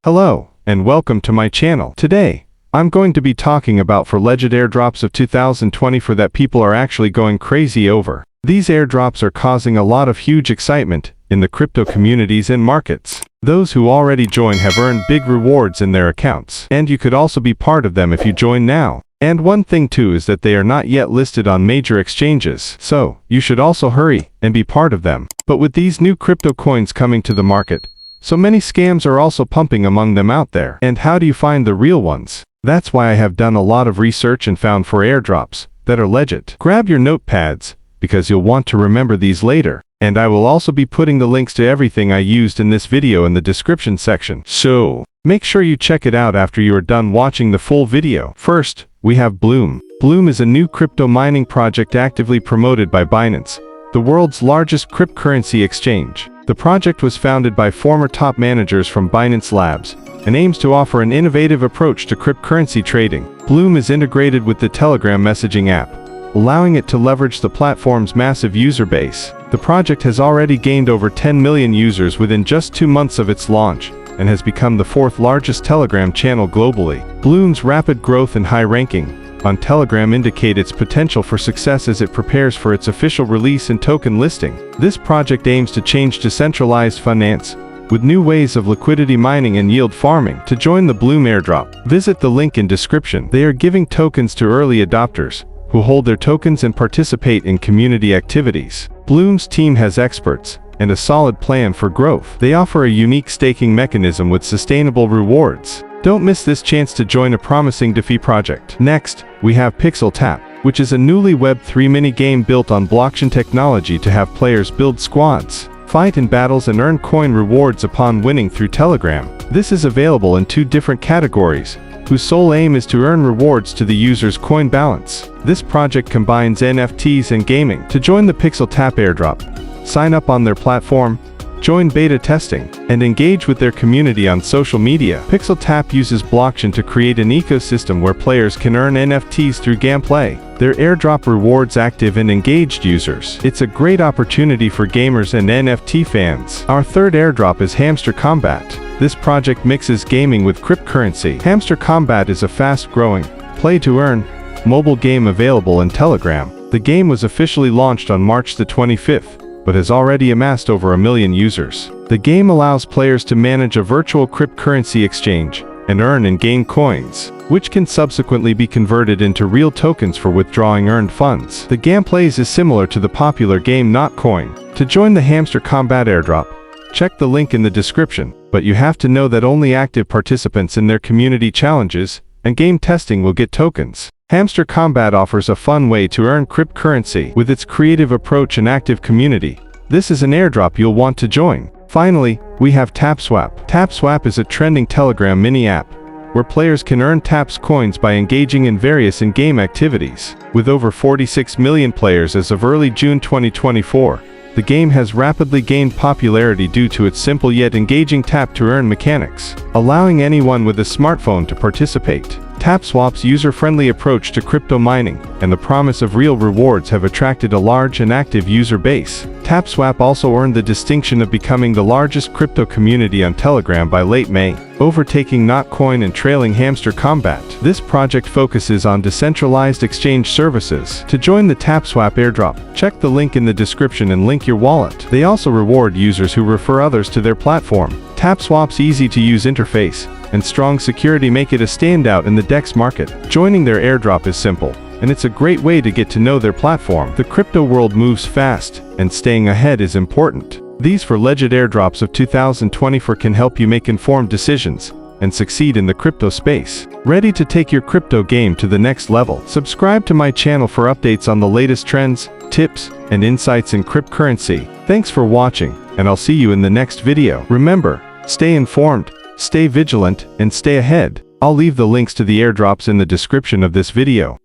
Hello, and welcome to my channel. Today, I'm going to be talking about for Legit Airdrops of 2020 for that people are actually going crazy over. These airdrops are causing a lot of huge excitement in the crypto communities and markets. Those who already join have earned big rewards in their accounts, and you could also be part of them if you join now. And one thing too is that they are not yet listed on major exchanges, so you should also hurry and be part of them. But with these new crypto coins coming to the market, so many scams are also pumping among them out there. And how do you find the real ones? That's why I have done a lot of research and found for airdrops that are legit. Grab your notepads, because you'll want to remember these later. And I will also be putting the links to everything I used in this video in the description section. So, make sure you check it out after you are done watching the full video. First, we have Bloom. Bloom is a new crypto mining project actively promoted by Binance, the world's largest cryptocurrency exchange. The project was founded by former top managers from Binance Labs and aims to offer an innovative approach to cryptocurrency trading. Bloom is integrated with the Telegram messaging app, allowing it to leverage the platform's massive user base. The project has already gained over 10 million users within just 2 months of its launch and has become the 4th largest Telegram channel globally. Bloom's rapid growth and high ranking on Telegram indicate its potential for success as it prepares for its official release and token listing. This project aims to change decentralized finance with new ways of liquidity mining and yield farming. To join the Bloom airdrop, visit the link in description. They are giving tokens to early adopters who hold their tokens and participate in community activities. Bloom's team has experts and a solid plan for growth. They offer a unique staking mechanism with sustainable rewards. Don't miss this chance to join a promising DeFi project. Next, we have PixelTap, which is a newly Web3 mini-game built on blockchain technology to have players build squads, fight in battles and earn coin rewards upon winning through Telegram. This is available in 2 different categories, whose sole aim is to earn rewards to the user's coin balance. This project combines NFTs and gaming. To join the PixelTap airdrop, sign up on their platform, join beta testing, and engage with their community on social media. PixelTap uses blockchain to create an ecosystem where players can earn NFTs through gameplay. Their airdrop rewards active and engaged users. It's a great opportunity for gamers and NFT fans. Our third airdrop is Hamster Kombat. This project mixes gaming with cryptocurrency. Hamster Kombat is a fast-growing, play-to-earn, mobile game available in Telegram. The game was officially launched on March the 25th, but has already amassed over 1 million users. The game allows players to manage a virtual cryptocurrency exchange and earn and gain coins, which can subsequently be converted into real tokens for withdrawing earned funds. The gameplay is similar to the popular game Notcoin. To join the Hamster Kombat airdrop, check the link in the description, but you have to know that only active participants in their community challenges and game testing will get tokens. Hamster Kombat offers a fun way to earn cryptocurrency with its creative approach and active community. This is an airdrop you'll want to join. Finally, we have TapSwap. TapSwap is a trending Telegram mini-app where players can earn TAPS coins by engaging in various in-game activities. With over 46 million players as of early June 2024, the game has rapidly gained popularity due to its simple yet engaging tap-to-earn mechanics, allowing anyone with a smartphone to participate. TapSwap's user-friendly approach to crypto mining and the promise of real rewards have attracted a large and active user base. TapSwap also earned the distinction of becoming the largest crypto community on Telegram by late May, overtaking Notcoin and trailing Hamster Kombat. This project focuses on decentralized exchange services. To join the TapSwap airdrop, check the link in the description and link your wallet. They also reward users who refer others to their platform. TapSwap's easy-to-use interface and strong security make it a standout in the DEX market. Joining their airdrop is simple, and it's a great way to get to know their platform. The crypto world moves fast, and staying ahead is important. These for Legit Airdrops of 2024 can help you make informed decisions and succeed in the crypto space. Ready to take your crypto game to the next level? Subscribe to my channel for updates on the latest trends, tips, and insights in cryptocurrency. Thanks for watching, and I'll see you in the next video. Remember, stay informed, stay vigilant, and stay ahead. I'll leave the links to the airdrops in the description of this video.